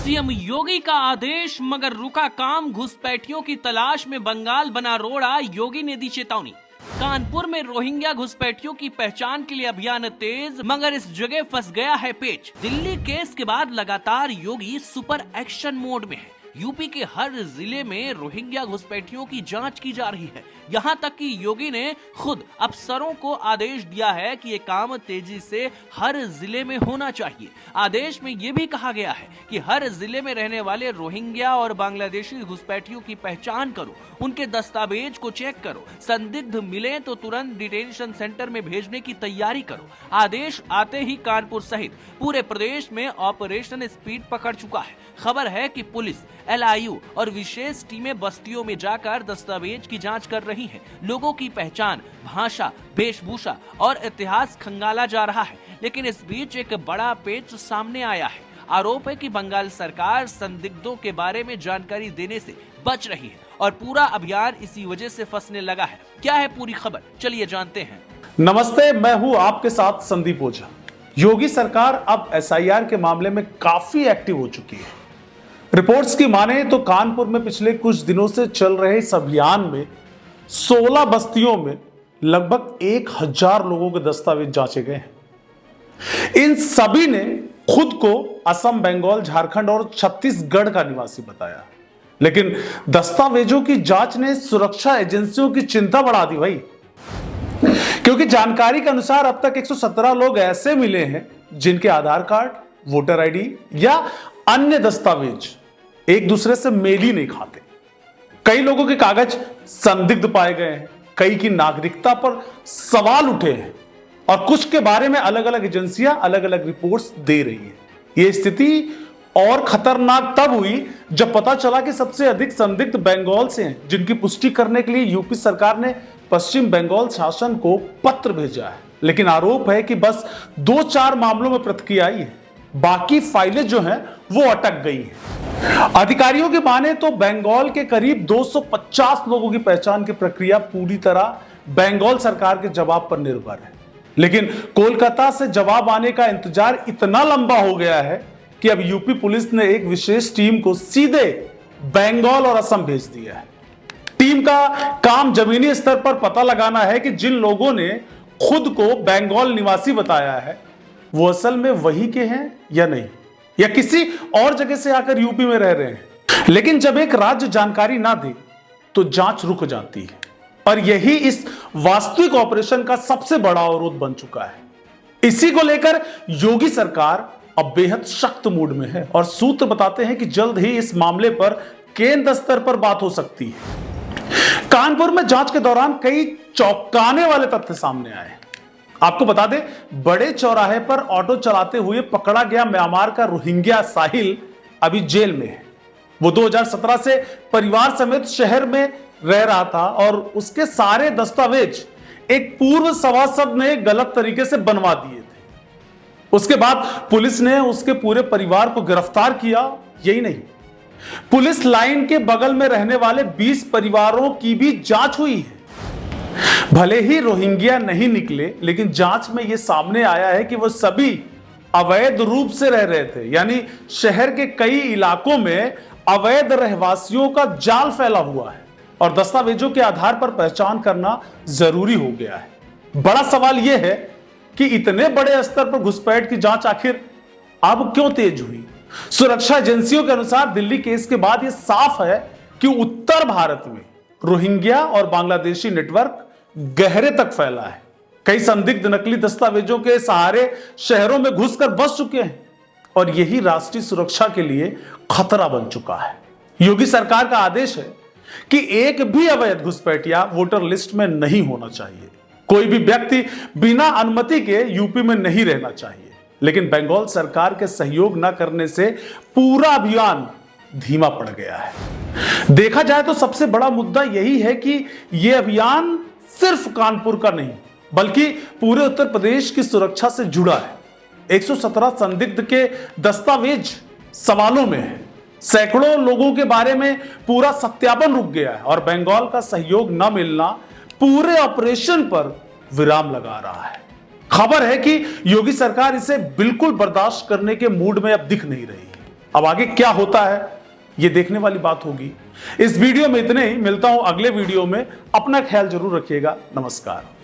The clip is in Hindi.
सीएम योगी का आदेश मगर रुका काम, घुसपैठियों की तलाश में बंगाल बना रोड़ा, योगी ने दी चेतावनी। कानपुर में रोहिंग्या घुसपैठियों की पहचान के लिए अभियान तेज, मगर इस जगह फंस गया है पेच। दिल्ली केस के बाद लगातार योगी सुपर एक्शन मोड में है। यूपी के हर जिले में रोहिंग्या घुसपैठियों की जांच की जा रही है। यहाँ तक कि योगी ने खुद अफसरों को आदेश दिया है कि ये काम तेजी से हर जिले में होना चाहिए। आदेश में ये भी कहा गया है कि हर जिले में रहने वाले रोहिंग्या और बांग्लादेशी घुसपैठियों की पहचान करो, उनके दस्तावेज को चेक करो, संदिग्ध मिले तो तुरंत डिटेंशन सेंटर में भेजने की तैयारी करो। आदेश आते ही कानपुर सहित पूरे प्रदेश में ऑपरेशन स्पीड पकड़ चुका है। खबर है कि पुलिस, LIU और विशेष टीमें बस्तियों में जाकर दस्तावेज की जांच कर रही हैं। लोगों की पहचान, भाषा, वेशभूषा और इतिहास खंगाला जा रहा है। लेकिन इस बीच एक बड़ा पेच सामने आया है। आरोप है कि बंगाल सरकार संदिग्धों के बारे में जानकारी देने से बच रही है और पूरा अभियान इसी वजह से फंसने लगा है। क्या है पूरी खबर, चलिए जानते हैं। नमस्ते, मैं हूं आपके साथ संदीप ओझा। योगी सरकार अब SIR के मामले में काफी एक्टिव हो चुकी है। रिपोर्ट्स की माने तो कानपुर में पिछले कुछ दिनों से चल रहे इस अभियान में 16 बस्तियों में लगभग 1000 लोगों के दस्तावेज जांचे गए हैं। इन सभी ने खुद को असम, बंगाल, झारखंड और छत्तीसगढ़ का निवासी बताया। लेकिन दस्तावेजों की जांच ने सुरक्षा एजेंसियों की चिंता बढ़ा दी भाई, क्योंकि जानकारी के अनुसार अब तक 117 लोग ऐसे मिले हैं जिनके आधार कार्ड, वोटर ID या अन्य दस्तावेज एक दूसरे से मेल ही नहीं खाते। कई लोगों के कागज संदिग्ध पाए गए हैं, कई की नागरिकता पर सवाल उठे हैं और कुछ के बारे में अलग अलग एजेंसियां अलग अलग रिपोर्ट्स दे रही है। यह स्थिति और खतरनाक तब हुई जब पता चला कि सबसे अधिक संदिग्ध बंगाल से हैं, जिनकी पुष्टि करने के लिए यूपी सरकार ने पश्चिम बंगाल शासन को पत्र भेजा है। लेकिन आरोप है कि बस 2-4 मामलों में प्रतिक्रिया आई है, बाकी फाइलें जो हैं वो अटक गई हैं। अधिकारियों की माने तो बंगाल के करीब 250 लोगों की पहचान की प्रक्रिया पूरी तरह बंगाल सरकार के जवाब पर निर्भर है। लेकिन कोलकाता से जवाब आने का इंतजार इतना लंबा हो गया है कि अब यूपी पुलिस ने एक विशेष टीम को सीधे बंगाल और असम भेज दिया है। टीम का काम जमीनी स्तर पर पता लगाना है कि जिन लोगों ने खुद को बंगाल निवासी बताया है वो असल में वही के हैं या नहीं, या किसी और जगह से आकर यूपी में रह रहे हैं। लेकिन जब एक राज्य जानकारी ना दे तो जांच रुक जाती है और यही इस वास्तविक ऑपरेशन का सबसे बड़ा अवरोध बन चुका है। इसी को लेकर योगी सरकार अब बेहद सख्त मूड में है और सूत्र बताते हैं कि जल्द ही इस मामले पर केंद्र स्तर पर बात हो सकती है। कानपुर में जांच के दौरान कई चौंकाने वाले तथ्य सामने आए। आपको बता दें, बड़े चौराहे पर ऑटो चलाते हुए पकड़ा गया म्यांमार का रोहिंग्या साहिल अभी जेल में है। वो 2017 से परिवार समेत शहर में रह रहा था और उसके सारे दस्तावेज एक पूर्व सभासद ने गलत तरीके से बनवा दिए थे। उसके बाद पुलिस ने उसके पूरे परिवार को गिरफ्तार किया। यही नहीं, पुलिस लाइन के बगल में रहने वाले 20 परिवारों की भी जांच हुई है। भले ही रोहिंग्या नहीं निकले, लेकिन जांच में यह सामने आया है कि वो सभी अवैध रूप से रह रहे थे, यानी शहर के कई इलाकों में अवैध रहवासियों का जाल फैला हुआ है और दस्तावेजों के आधार पर पहचान करना जरूरी हो गया है। बड़ा सवाल यह है कि इतने बड़े स्तर पर घुसपैठ की जांच आखिर अब क्यों तेज हुई? सुरक्षा एजेंसियों के अनुसार दिल्ली केस के बाद यह साफ है कि उत्तर भारत में रोहिंग्या और बांग्लादेशी नेटवर्क गहरे तक फैला है। कई संदिग्ध नकली दस्तावेजों के सहारे शहरों में घुसकर बस चुके हैं और यही राष्ट्रीय सुरक्षा के लिए खतरा बन चुका है। योगी सरकार का आदेश है कि एक भी अवैध घुसपैठिया वोटर लिस्ट में नहीं होना चाहिए। कोई भी व्यक्ति बिना अनुमति के यूपी में नहीं रहना चाहिए। लेकिन बंगाल सरकार के सहयोग न करने से पूरा अभियान धीमा पड़ गया है। देखा जाए तो सबसे बड़ा मुद्दा यही है कि यह अभियान सिर्फ कानपुर का नहीं बल्कि पूरे उत्तर प्रदेश की सुरक्षा से जुड़ा है। 117 संदिग्ध के दस्तावेज सवालों में है। सैकड़ों लोगों के बारे में पूरा सत्यापन रुक गया है और बंगाल का सहयोग न मिलना पूरे ऑपरेशन पर विराम लगा रहा है। खबर है कि योगी सरकार इसे बिल्कुल बर्दाश्त करने के मूड में अब दिख नहीं रही है। अब आगे क्या होता है ये देखने वाली बात होगी। इस वीडियो में इतने ही, मिलता हूं अगले वीडियो में। अपना ख्याल जरूर रखिएगा। नमस्कार।